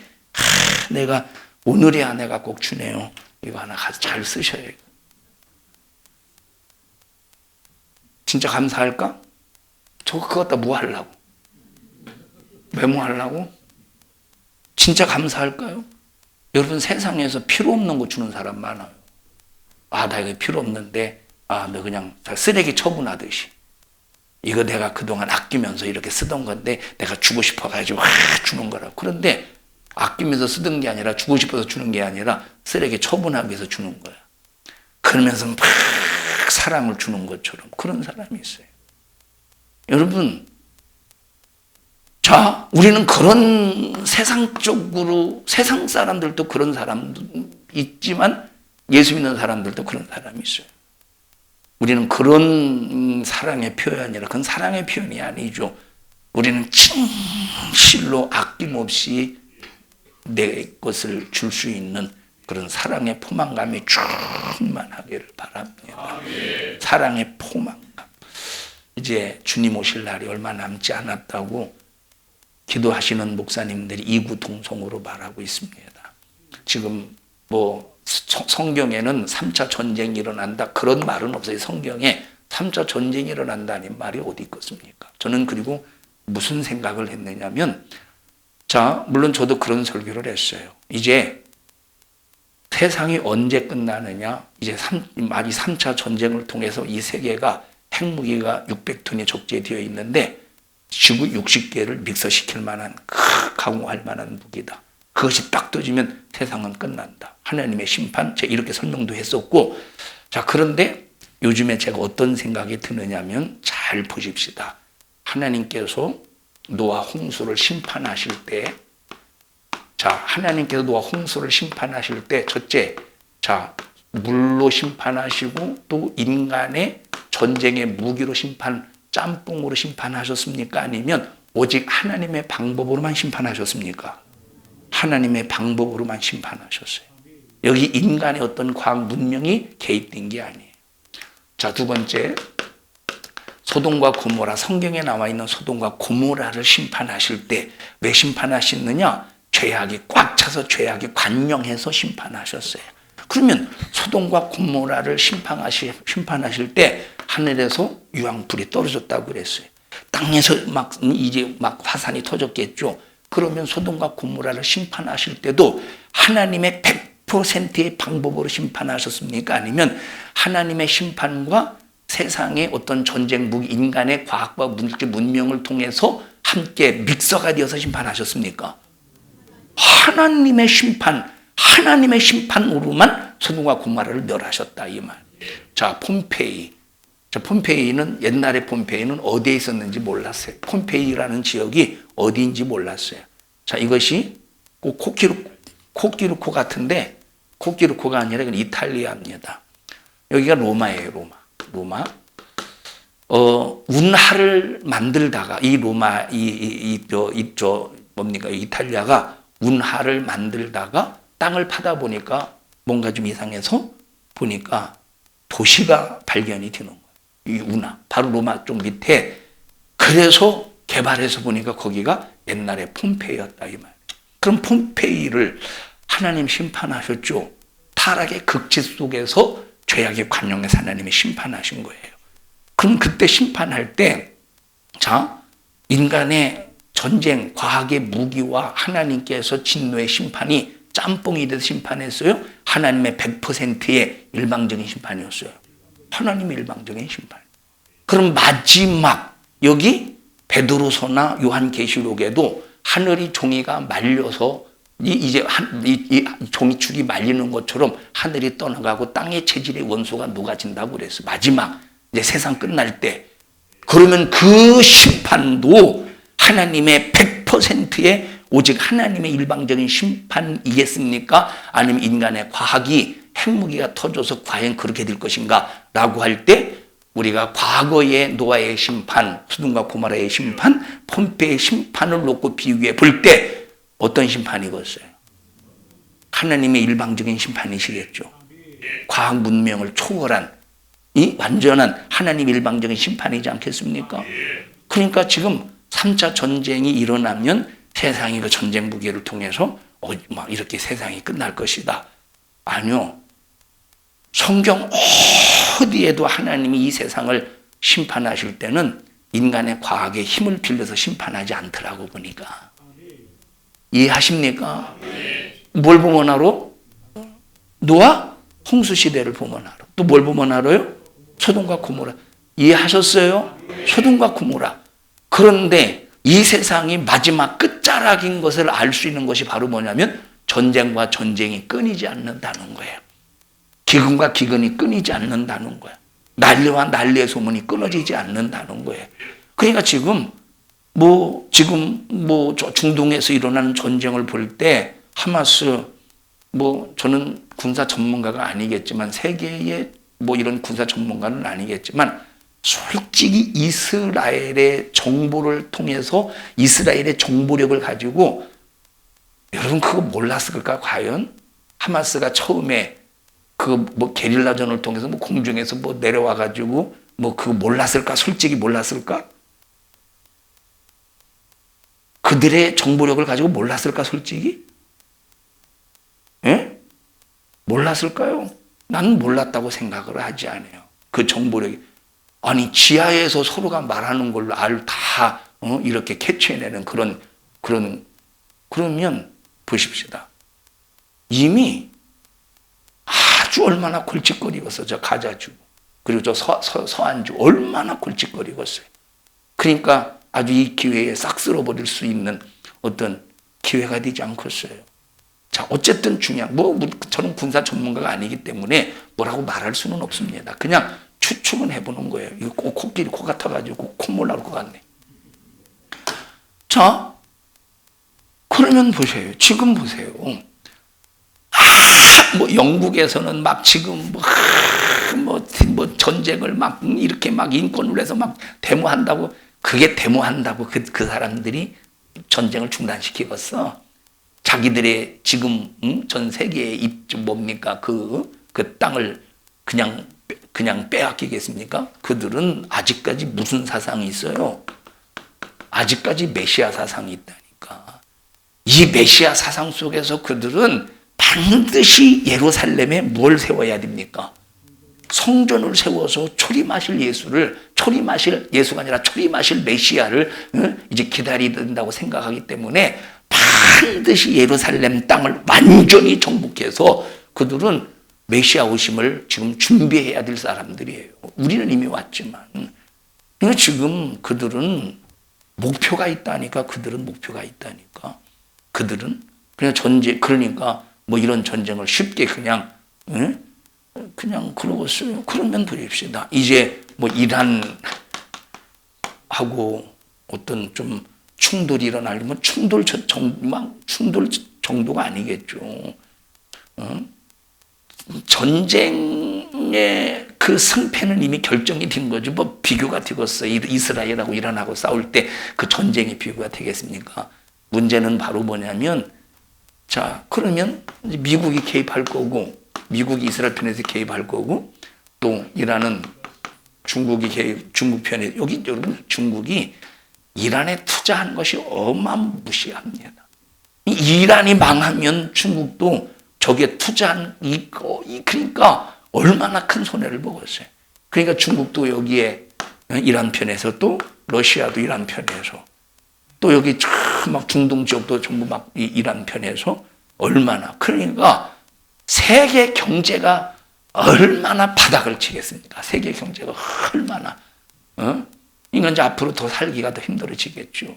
내가 오늘이야 내가 꼭 주네요. 이거 하나 가서 잘 쓰셔야 해요. 진짜 감사할까? 그거 갖다 뭐 하려고? 왜 뭐 하려고? 진짜 감사할까요? 여러분, 세상에서 필요 없는 거 주는 사람 많아요. 나 이거 필요 없는데, 너 그냥 쓰레기 처분하듯이. 이거 내가 그동안 아끼면서 이렇게 쓰던 건데 내가 주고 싶어가지고 주는 거라고. 그런데 아끼면서 쓰던 게 아니라, 주고 싶어서 주는 게 아니라 쓰레기 처분하기 위해서 주는 거야. 그러면서 막 사랑을 주는 것처럼 그런 사람이 있어요. 여러분, 자, 우리는 그런 세상 사람들도 그런 사람도 있지만 예수 믿는 사람들도 그런 사람이 있어요. 우리는 그런 사랑의 표현이라, 그건 사랑의 표현이 아니죠. 우리는 진실로 아낌없이 내 것을 줄 수 있는 그런 사랑의 포만감이 충만하기를 바랍니다. 사랑의 포만감. 이제 주님 오실 날이 얼마 남지 않았다고 기도하시는 목사님들이 이구동성으로 말하고 있습니다. 지금 성경에는 3차 전쟁이 일어난다, 그런 말은 없어요. 성경에 3차 전쟁이 일어난다는 말이 어디 있겠습니까? 저는 그리고 무슨 생각을 했느냐면, 자, 물론 저도 그런 설교를 했어요. 이제 세상이 언제 끝나느냐? 이제 마지 3차 전쟁을 통해서 이 세계가 핵무기가 600톤이 적재되어 있는데 지구 60개를 믹서시킬 만한 가공할 만한 무기다. 그것이 딱 터지면 세상은 끝난다. 하나님의 심판, 제가 이렇게 설명도 했었고, 자, 그런데 요즘에 제가 어떤 생각이 드느냐면 잘 보십시다. 하나님께서 노아 홍수를 심판하실 때, 자, 하나님께서 노아 홍수를 심판하실 때, 첫째, 자, 물로 심판하시고 또 인간의 전쟁의 무기로 짬뽕으로 심판하셨습니까? 아니면 오직 하나님의 방법으로만 심판하셨습니까? 하나님의 방법으로만 심판하셨어요. 여기 인간의 어떤 과학 문명이 개입된 게 아니에요. 자, 두 번째, 소돔과 고모라, 성경에 나와 있는 소돔과 고모라를 심판하실 때 왜 심판하시느냐? 죄악이 꽉 차서 죄악이 관영해서 심판하셨어요. 그러면 소돔과 고모라를 심판하실 때 하늘에서 유황불이 떨어졌다고 그랬어요. 땅에서 이제 막 화산이 터졌겠죠. 그러면 소돔과 고모라를 심판하실 때도 하나님의 100%의 방법으로 심판하셨습니까? 아니면 하나님의 심판과 세상의 어떤 전쟁 무기, 인간의 과학과 물질 문명을 통해서 함께 믹서가 되어서 심판하셨습니까? 하나님의 심판으로만 소돔과 고모라를 멸하셨다, 이 말. 자, 폼페이. 자, 옛날에 폼페이는 어디에 있었는지 몰랐어요. 폼페이라는 지역이 어디인지 몰랐어요. 자, 이것이 꼭 코끼리코 같은데, 코끼리코가 아니라 이건 이탈리아입니다. 여기가 로마예요, 로마. 운하를 만들다가 이 로마, 이탈리아가 운하를 만들다가 땅을 파다 보니까 뭔가 좀 이상해서 보니까 도시가 발견이 되는 거예요. 이 운하, 바로 로마 쪽 밑에. 그래서 개발해서 보니까 거기가 옛날에 폼페이였다, 이 말. 그럼 폼페이를 하나님 심판하셨죠. 타락의 극치 속에서 죄악의 관용에서 하나님이 심판하신 거예요. 그럼 그때 심판할 때, 자, 인간의 전쟁, 과학의 무기와 하나님께서 진노의 심판이 짬뽕이 돼서 심판했어요? 하나님의 100%의 일방적인 심판이었어요. 하나님의 일방적인 심판. 그럼 마지막, 여기 베드로서나 요한계시록에도 하늘이 종이가 말려서 이제 이 종이축이 말리는 것처럼 하늘이 떠나가고 땅의 체질의 원소가 녹아진다고 그랬어요. 마지막, 이제 세상 끝날 때. 그러면 그 심판도 하나님의 100%의 오직 하나님의 일방적인 심판이겠습니까? 아니면 인간의 과학이 핵무기가 터져서 과연 그렇게 될 것인가? 라고 할 때 우리가 과거의 노아의 심판, 소돔과 고모라의 심판, 폼페이의 심판을 놓고 비교해 볼 때 어떤 심판이겠어요? 하나님의 일방적인 심판이시겠죠. 과학 문명을 초월한 이 완전한 하나님의 일방적인 심판이지 않겠습니까? 그러니까 지금 3차 전쟁이 일어나면 세상이 그 전쟁 무기를 통해서 막 이렇게 세상이 끝날 것이다. 아니요. 성경 어디에도 하나님이 이 세상을 심판하실 때는 인간의 과학의 힘을 빌려서 심판하지 않더라고 보니까. 이해하십니까? 뭘 보면 알아? 노아 홍수 시대를 보면 알아. 또 뭘 보면 알아요? 소돔과 고모라. 이해하셨어요? 소돔과 고모라. 그런데 이 세상이 마지막 끝자락인 것을 알 수 있는 것이 바로 뭐냐면 전쟁과 전쟁이 끊이지 않는다는 거예요. 기근과 기근이 끊이지 않는다는 거예요. 난리와 난리의 소문이 끊어지지 않는다는 거예요. 그러니까 지금 중동에서 일어나는 전쟁을 볼 때 하마스, 저는 군사 전문가가 아니겠지만 세계의 이런 군사 전문가는 아니겠지만 솔직히 이스라엘의 정보를 통해서 이스라엘의 정보력을 가지고 여러분 그거 몰랐을까 과연? 하마스가 처음에 게릴라전을 통해서 공중에서 내려와 가지고 그거 몰랐을까? 솔직히 몰랐을까? 그들의 정보력을 가지고 몰랐을까 솔직히? 예? 몰랐을까요? 나는 몰랐다고 생각을 하지 않아요. 그 정보력이. 아니 지하에서 서로가 말하는 걸로 다 이렇게 캐치해내는 그러면 보십시다. 이미 아주 얼마나 골칫거리겠어. 저 가자주 그리고 저 서안주 얼마나 골칫거리겠어요. 그러니까 아주 이 기회에 싹 쓸어버릴 수 있는 어떤 기회가 되지 않겠어요. 자, 어쨌든 중요한 저는 군사 전문가가 아니기 때문에 뭐라고 말할 수는 없습니다. 그냥 추측은 해보는 거예요. 이거 코끼리 코 같아가지고 콧물 나올 것 같네. 자, 그러면 보세요. 지금 보세요. 영국에서는 막 지금 전쟁을 막 이렇게 막 인권을 해서 막 데모한다고, 그게 데모한다고 그 사람들이 전쟁을 중단시키겠어. 자기들의 지금 전 세계의 뭡니까 그 땅을 그냥 빼앗기겠습니까? 그들은 아직까지 무슨 사상이 있어요? 아직까지 메시아 사상이 있다니까. 이 메시아 사상 속에서 그들은 반드시 예루살렘에 뭘 세워야 됩니까? 성전을 세워서 초림하실 예수가 아니라 초림하실 메시아를 이제 기다려야 된다고 생각하기 때문에 반드시 예루살렘 땅을 완전히 정복해서 그들은 메시아 오심을 지금 준비해야 될 사람들이에요. 우리는 이미 왔지만. 그러니까 지금 그들은 목표가 있다니까. 그들은 그냥 그러니까 뭐 이런 전쟁을 쉽게 그냥 그러겠어요. 그러면 보십시다. 이제 뭐 이란하고 어떤 좀 충돌이 일어나려면 충돌 정도가 아니겠죠. 전쟁의 그 승패는 이미 결정이 된 거죠. 뭐 비교가 되겠어요. 이스라엘하고 이란하고 싸울 때 그 전쟁이 비교가 되겠습니까? 문제는 바로 뭐냐면, 자, 그러면 미국이 개입할 거고, 미국이 이스라엘 편에서 개입할 거고, 또 이란은 중국 편에, 여러분 중국이 이란에 투자한 것이 어마무시합니다. 이란이 망하면 중국도 저게 투자한 그러니까 얼마나 큰 손해를 보겠어요. 그러니까 중국도 여기에 이란 편에서, 또 러시아도 이란 편에서, 또 여기 막 중동 지역도 전부 막 이란 편에서 얼마나, 그러니까 세계 경제가 얼마나 바닥을 치겠습니까? 세계 경제가 얼마나 이건 이제 앞으로 더 살기가 더 힘들어지겠죠.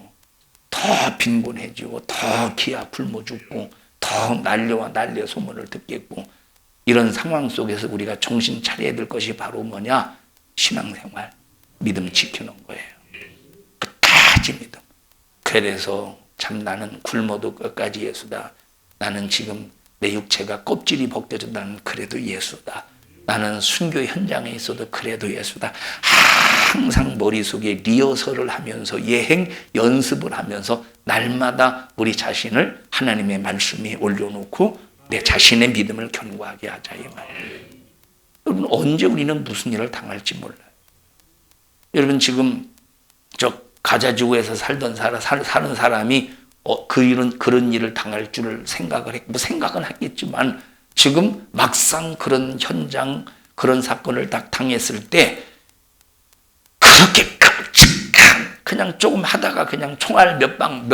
더 빈곤해지고, 더 기아 굶어 죽고, 더 난리와 난리의 소문을 듣겠고, 이런 상황 속에서 우리가 정신 차려야 될 것이 바로 뭐냐? 신앙생활, 믿음 지키는 거예요. 끝까지 믿음. 그래서 참 나는 굶어도 끝까지 예수다. 나는 지금 내 육체가 껍질이 벗겨진다는 그래도 예수다. 나는 순교 현장에 있어도 그래도 예수다. 항상 머릿속에 리허설을 하면서, 예행 연습을 하면서 날마다 우리 자신을 하나님의 말씀에 올려놓고 내 자신의 믿음을 견고하게 하자, 이 말이에요. 여러분, 언제 우리는 무슨 일을 당할지 몰라요. 여러분, 지금 저 가자지구에서 사는 사람이 그런 일을 당할 줄을 생각은 하겠지만, 지금 막상 그런 현장, 그런 사건을 딱 당했을 때 그렇게 끔찍한, 그냥 조금 하다가 그냥 총알 몇 방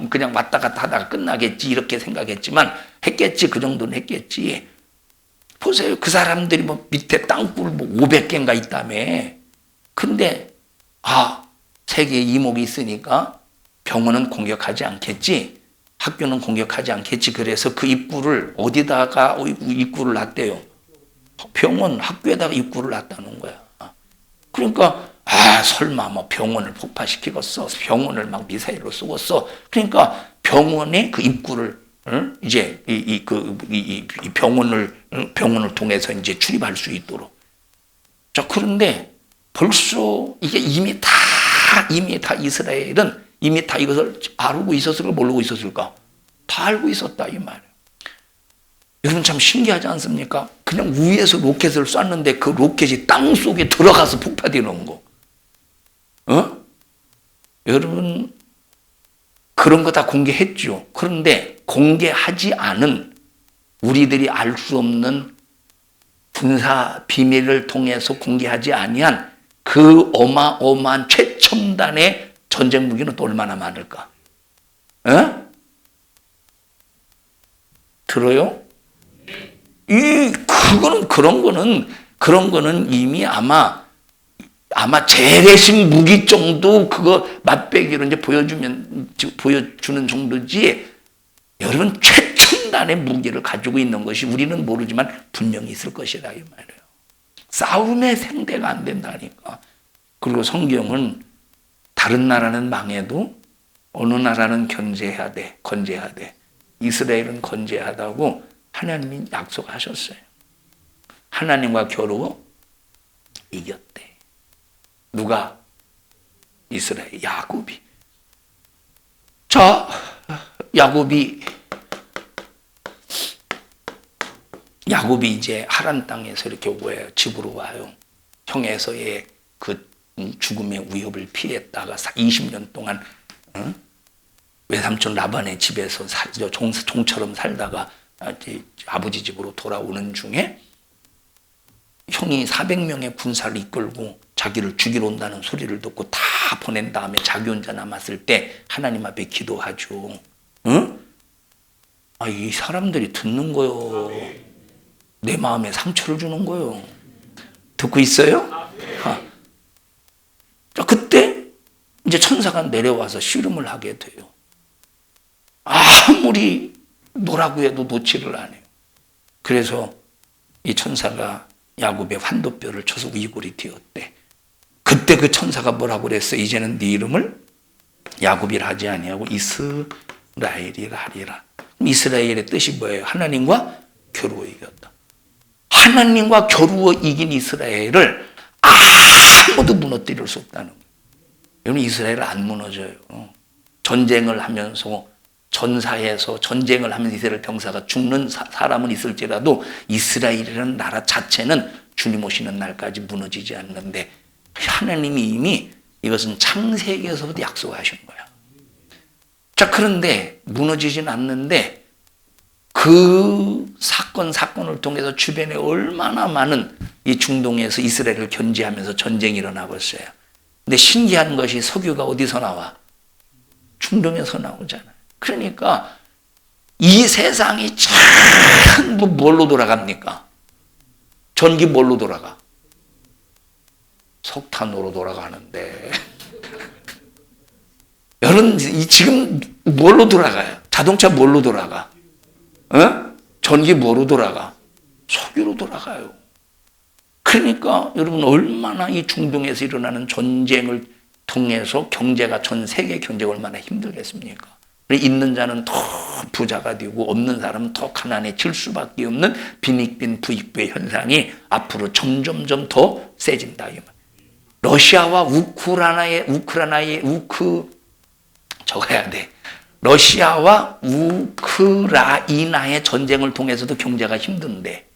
그냥 왔다 갔다 하다가 끝나겠지 이렇게 생각했지만, 했겠지. 그 정도는 했겠지. 보세요. 그 사람들이 뭐 밑에 땅굴 500개인가 있다며. 근데 세계에 이목이 있으니까 병원은 공격하지 않겠지, 학교는 공격하지 않겠지. 그래서 그 입구를 어디다가 입구를 놨대요? 병원, 학교에다가 입구를 놨다는 거야. 그러니까 설마 뭐 병원을 폭파시키겠어? 병원을 막 미사일로 쏘겠어? 그러니까 병원의 그 입구를 이제 이 병원을 통해서 이제 출입할 수 있도록. 자, 그런데 벌써 이게 이미 다 이스라엘은 이미 다 이것을 알고 있었을까, 모르고 있었을까? 다 알고 있었다, 이 말이에요. 여러분, 참 신기하지 않습니까? 그냥 위에서 로켓을 쐈는데 그 로켓이 땅 속에 들어가서 폭파되는 거. 여러분, 그런 거 다 공개했죠. 그런데 공개하지 않은, 우리들이 알 수 없는 군사 비밀을 통해서 공개하지 아니한 그 어마어마한 최첨단의 전쟁 무기는 또 얼마나 많을까? 들어요? 이 그런 거는 이미 아마 재래식 무기 정도 그거 맛배기로 이제 보여주는 정도지. 여러분, 최첨단의 무기를 가지고 있는 것이 우리는 모르지만 분명히 있을 것이다 이 말이에요. 싸움의 상대가 안 된다니까. 그리고 성경은 다른 나라는 망해도 어느 나라는 건재해야 돼. 이스라엘은 건재하다고 하나님이 약속하셨어요. 하나님과 겨루어 이겼대. 누가? 이스라엘, 야곱이. 자, 야곱이 이제 하란 땅에서 이렇게 집으로 와요. 형에서의 그 죽음의 위협을 피했다가 20년 동안 외삼촌 라반의 집에서 종처럼 살다가 아버지 집으로 돌아오는 중에 형이 400명의 군사를 이끌고 자기를 죽이러 온다는 소리를 듣고 다 보낸 다음에 자기 혼자 남았을 때 하나님 앞에 기도하죠. 응? 이 사람들이 듣는 거요. 내 마음에 상처를 주는 거요. 듣고 있어요? 그때 이제 천사가 내려와서 씨름을 하게 돼요. 아무리 뭐라고 해도 놓지를 않아요. 그래서 이 천사가 야곱의 환도뼈를 쳐서 위골이 되었대. 그때 그 천사가 뭐라고 그랬어? 이제는 네 이름을 야곱이라 하지 아니하고 이스라엘이라 하리라. 이스라엘의 뜻이 뭐예요? 하나님과 겨루어 이겼다. 하나님과 겨루어 이긴 이스라엘을 아무도 무너뜨릴 수 없다는 거예요. 여러분, 이스라엘은 안 무너져요. 전쟁을 하면서 전사해서 전쟁을 하면서 이스라엘 병사가 죽는 사람은 있을지라도 이스라엘이라는 나라 자체는 주님 오시는 날까지 무너지지 않는데, 하나님이 이미 이것은 창세기에서부터 약속하신 거야. 자, 그런데 무너지진 않는데 그 사건을 통해서 주변에 얼마나 많은 이 중동에서 이스라엘을 견제하면서 전쟁이 일어나고 있어요. 근데 신기한 것이 석유가 어디서 나와? 중동에서 나오잖아요. 그러니까 이 세상이 전부 뭘로 돌아갑니까? 전기 뭘로 돌아가? 석탄으로 돌아가는데 여러분, 지금 뭘로 돌아가요? 자동차 뭘로 돌아가? 전기 뭐로 돌아가? 석유로 돌아가요. 그러니까 여러분, 얼마나 이 중동에서 일어나는 전쟁을 통해서 경제가, 전 세계 경제가 얼마나 힘들겠습니까? 있는 자는 더 부자가 되고 없는 사람은 더 가난해질 수밖에 없는 빈익빈 부익부의 현상이 앞으로 점점점 더 세진다. 러시아와 러시아와 우크라이나의 전쟁을 통해서도 경제가 힘든데,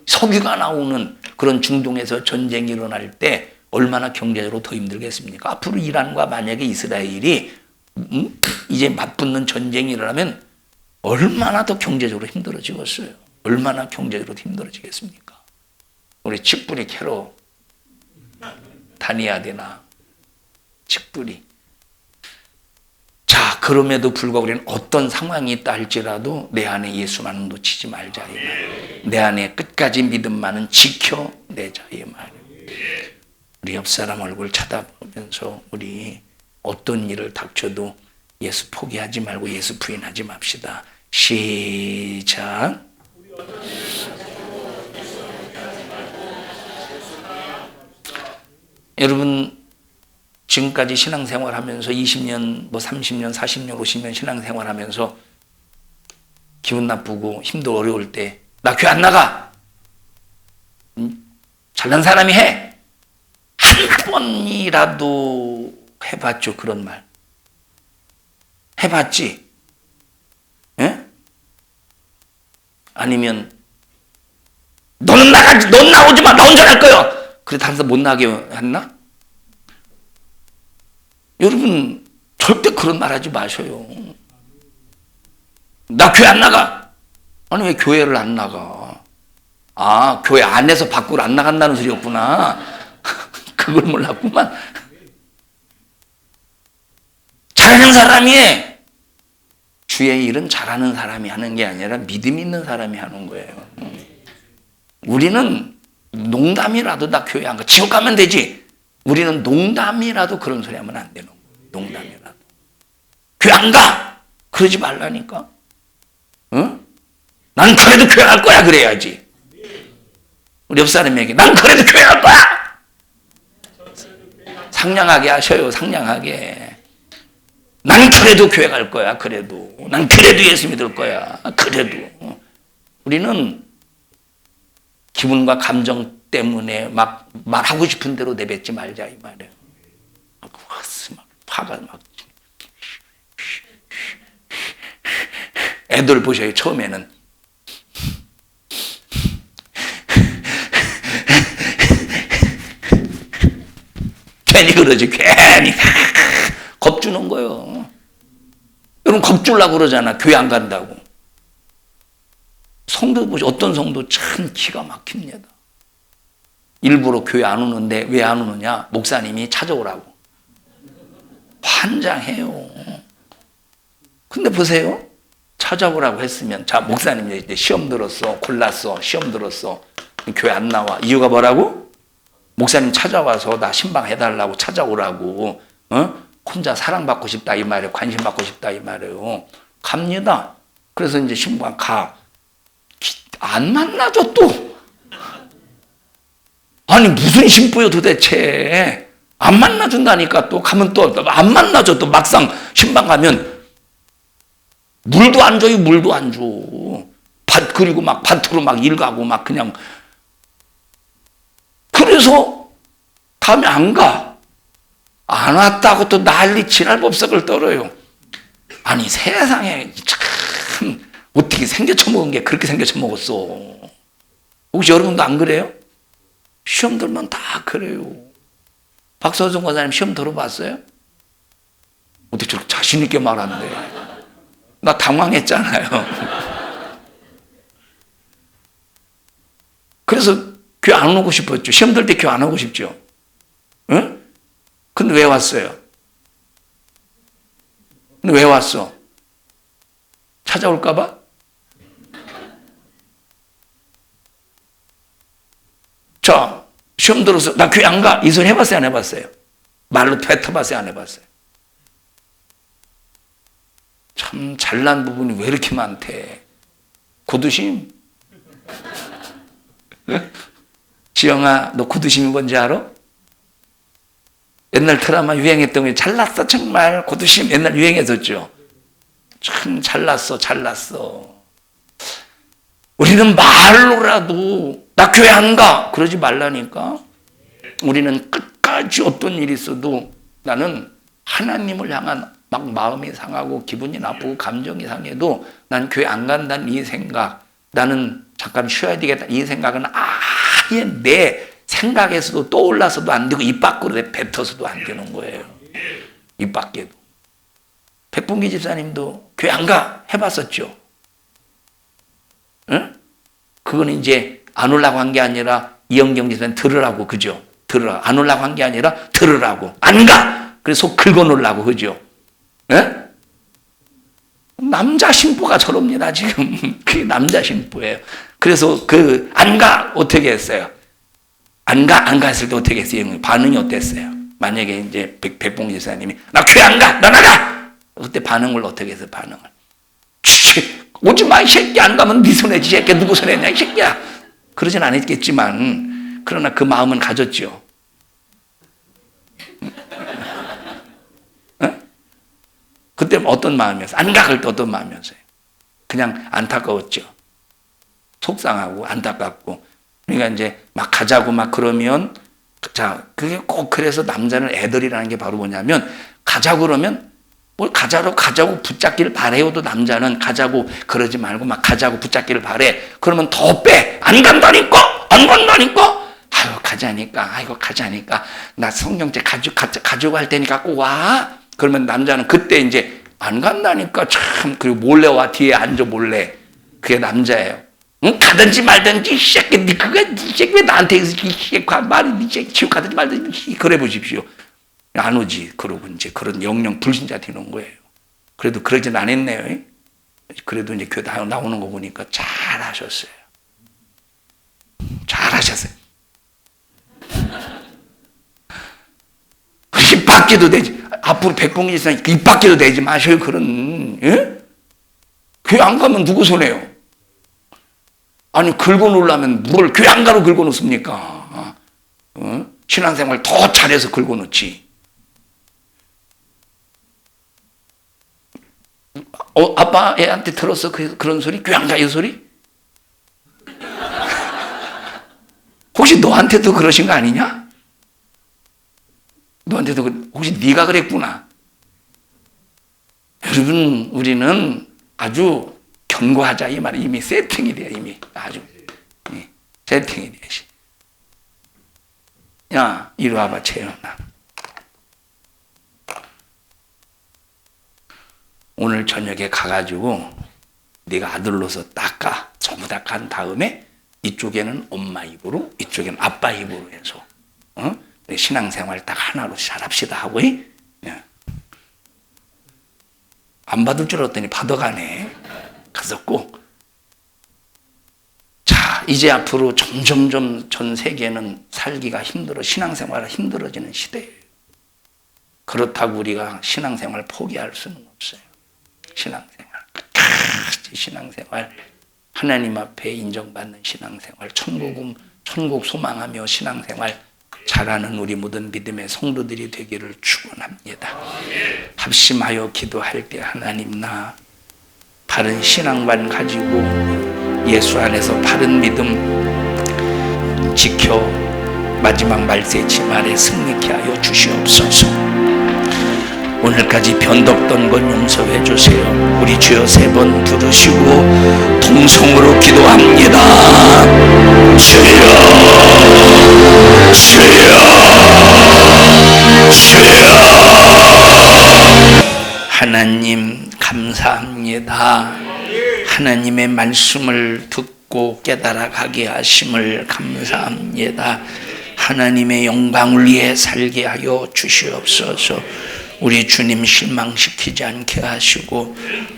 석유가 나오는 그런 중동에서 전쟁이 일어날 때 얼마나 경제적으로 더 힘들겠습니까? 앞으로 이란과 만약에 이스라엘이 이제 맞붙는 전쟁이 일어나면 얼마나 더 경제적으로 힘들어지겠어요. 얼마나 경제적으로 힘들어지겠습니까? 우리 칡뿌리 캐러 다녀야 되나? 칡뿌리. 자, 그럼에도 불구하고 우리는 어떤 상황이 있다 할지라도 내 안에 예수만은 놓치지 말자 이 말. 내 안에 끝까지 믿음만은 지켜내자 이 말. 우리 옆 사람 얼굴 쳐다보면서 우리 어떤 일을 닥쳐도 예수 포기하지 말고 예수 부인하지 맙시다. 시작. 여러분, 지금까지 신앙생활 하면서 20년, 30년, 40년, 50년 신앙생활 하면서 기분 나쁘고 힘들고 어려울 때 나 교회 안 나가. 잘난 사람이 해. 한 번이라도 해봤죠, 그런 말. 해봤지? 예? 아니면 넌 나가지, 넌 나오지 마, 나 혼자 갈 거야. 그래 다른 사람 못 나게 했나? 여러분, 절대 그런 말 하지 마셔요. 나 교회 안 나가. 아니, 왜 교회를 안 나가? 아, 교회 안에서 밖으로 안 나간다는 소리였구나. 그걸 몰랐구만. 잘하는 사람이 해. 주의 일은 잘하는 사람이 하는 게 아니라 믿음 있는 사람이 하는 거예요. 우리는 농담이라도 나 교회 안 가. 지옥 가면 되지. 우리는 농담이라도 그런 소리 하면 안 되는 거예요. 농담이라도. 교회 안 가! 그러지 말라니까. 응? 난 그래도 교회 갈 거야. 그래야지. 우리 옆 사람에게 난 그래도 교회 갈 거야. 상냥하게 하셔요. 상냥하게. 난 그래도 교회 갈 거야. 그래도. 난 그래도 예수 믿을 거야. 그래도. 우리는 기분과 감정 때문에 막 말하고 싶은 대로 내뱉지 말자 이 말이에요. 막 화가 막. 애들 보셔요. 처음에는 괜히 그러지. 괜히 겁주는 거예요. 여러분 겁주려고 그러잖아. 교회 안 간다고. 성도 보시 어떤 성도 참 기가 막힙니다. 일부러 교회 안 오는데 왜 안 오느냐? 목사님이 찾아오라고. 환장해요. 근데 보세요. 찾아오라고 했으면 자 목사님 이제 시험 들었어. 골랐어. 시험 들었어. 교회 안 나와. 이유가 뭐라고? 목사님 찾아와서 나 신방해달라고 찾아오라고. 혼자 사랑받고 싶다 이 말이에요. 관심받고 싶다 이 말이에요. 갑니다. 그래서 이제 신방 가. 안 만나죠 또. 아니 무슨 신부요 도대체. 안 만나준다니까. 또 가면 또 안 만나죠. 또 막상 신방 가면 물도 안 줘요. 물도 안 줘. 그리고 막 밭으로 막 일 가고 막 그냥. 그래서 다음에 안 가. 안 왔다고 또 난리 지랄법석을 떨어요. 아니 세상에 참 어떻게 생겨쳐먹은 게 그렇게 생겨쳐먹었어. 혹시 여러분도 안 그래요? 시험 들면 다 그래요. 박서준 권사님 시험 들어봤어요? 어떻게 저렇게 자신 있게 말하는데. 나 당황했잖아요. 그래서 교회 안 오고 싶었죠. 시험 들 때 교회 안 오고 싶죠. 응? 근데 왜 왔어요? 근데 왜 왔어? 찾아올까 봐? 자, 시험 들어서 나 교회 안 가. 이 소리 해봤어요? 안 해봤어요? 말로 뱉어봤어요? 안 해봤어요? 참 잘난 부분이 왜 이렇게 많대? 고두심? 지영아, 너 고두심이 뭔지 알아? 옛날 드라마 유행했던 게 잘났어 정말 고두심 옛날 유행했었죠. 참 잘났어 잘났어. 우리는 말로라도 나 교회 안 가 그러지 말라니까. 우리는 끝까지 어떤 일이 있어도 나는 하나님을 향한 막 마음이 상하고 기분이 나쁘고 감정이 상해도 난 교회 안 간다는 이 생각, 나는 잠깐 쉬어야 되겠다 이 생각은 아예 내 생각에서도 떠올라서도 안 되고 입 밖으로 뱉어서도 안 되는 거예요. 입 밖에도. 백봉기 집사님도 교회 안 가 해봤었죠. 응? 그건 이제 안 오려고 한 게 아니라 이영경 집사님 들으라고 그죠? 들으라. 안 오려고 한 게 아니라 들으라고. 안 가. 그래서 속 긁어놓으려고 그죠? 응? 남자 신부가 저럽니다 지금. 그게 남자 신부예요. 그래서 그 안 가 어떻게 했어요? 안 가 했을 때 어떻게 했어요? 반응이 어땠어요? 만약에 이제 백봉 지사님이 나 교회 안 가! 나 나가! 그때 반응을 어떻게 했어요? 반응을. 오지 마, 이 새끼. 안 가면 네 손해지. 이 새끼 누구 손해냐, 이 새끼야. 그러진 않았겠지만, 그러나 그 마음은 가졌죠. 어? 그때 어떤 마음이었어요? 안 가! 그럴 때 어떤 마음이었어요? 그냥 안타까웠죠. 속상하고 안타깝고. 그러니까 이제 막 가자고 막 그러면 자 그게 꼭 그래서 남자는 애들이라는 게 바로 뭐냐면 가자고 그러면 뭘 가자고 붙잡기를 바래요도 남자는 가자고 그러지 말고 막 가자고 붙잡기를 바래. 그러면 더 빼. 안 간다니까. 아유 가자니까 나 성경책 가지고 할 테니까 꼭 와. 그러면 남자는 그때 이제 안 간다니까 참 그리고 몰래 와 뒤에 앉아 몰래. 그게 남자예요. 응? 가든지 말든지 이 새끼 이 새끼 왜 나한테 이 새끼 말이 이 새끼 지옥 가든지 말든지 그래 보십시오. 안 오지. 그러고 이제 그런 영영 불신자 되는 거예요. 그래도 그러진 않았네요. 그래도 이제 교회 나오는 거 보니까 잘 하셨어요. 잘하셨어요. 입 밖에도 되지. 앞으로 백봉이 있으니까 입 밖에도 되지 마셔요. 그런, 예? 교회 안 가면 누구 손해요? 아니, 긁어놓으려면 뭘 교회 안 가로 긁어놓습니까? 신앙생활 더 잘해서 긁어놓지. 아빠 애한테 들었어? 그런 소리? 교회 안 가요 소리? 혹시 너한테도 그러신 거 아니냐? 너한테도 혹시 네가 그랬구나. 여러분, 우리는 아주 견고하자 이 말이 이미 세팅이 돼요. 이미 아주 세팅이 돼야지. 야, 이리 와봐 채연아. 오늘 저녁에 가가지고 네가 아들로서 닦아. 전부 다 간 다음에 이쪽에는 엄마 입으로, 이쪽에는 아빠 입으로 해서 신앙생활 딱 하나로 잘합시다 하고. 안 받을 줄 알았더니 받아가네. 가서 꼭. 자, 이제 앞으로 점점점 전 세계는 살기가 힘들어, 신앙생활이 힘들어지는 시대예요. 그렇다고 우리가 신앙생활 포기할 수는 없어요. 신앙생활, 끝까지 신앙생활, 하나님 앞에 인정받는 신앙생활, 천국 소망하며 신앙생활 잘하는 우리 모든 믿음의 성도들이 되기를 축원합니다. 합심하여 기도할 때 하나님, 나 바른 신앙만 가지고 예수 안에서 바른 믿음 지켜 마지막 말세치 말에 승리케 하여 주시옵소서. 오늘까지 변덕던 것 용서해 주세요. 우리 주여 3번 부르시고 동성으로 기도합니다. 주여, 주여, 주여. 하나님 감사합니다. 하나님의 말씀을 듣고 깨달아가게 하심을 감사합니다. 하나님의 영광을 위해 살게 하여 주시옵소서. 우리 주님 실망시키지 않게 하시고,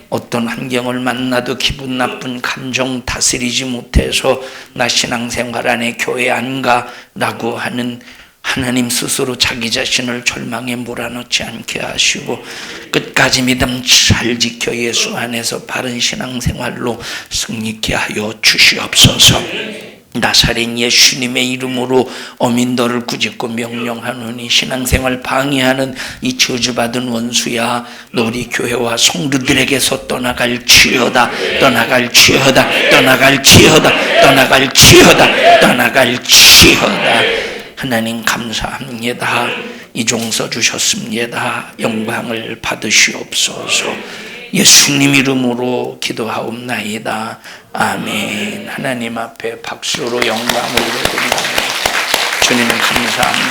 어떤 환경을 만나도 기분 나쁜 감정 다스리지 못해서 나 신앙생활 안에 교회 안 가라고 하는 하나님 스스로 자기 자신을 절망에 몰아넣지 않게 하시고, 끝까지 믿음 잘 지켜 예수 안에서 바른 신앙생활로 승리케 하여 주시옵소서. 나사렛 예수님의 이름으로 어민들을 꾸짖고 명령하노니 신앙생활 방해하는 이 저주받은 원수야, 너 우리 교회와 성도들에게서 떠나갈지어다, 떠나갈지어다, 떠나갈지어다, 떠나갈지어다, 떠나갈지어다. 하나님 감사합니다. 이종서 주셨습니다. 영광을 받으시옵소서. 예수님 이름으로 기도하옵나이다. 아멘. 하나님 앞에 박수로 영광을 드립니다. 주님 감사합니다.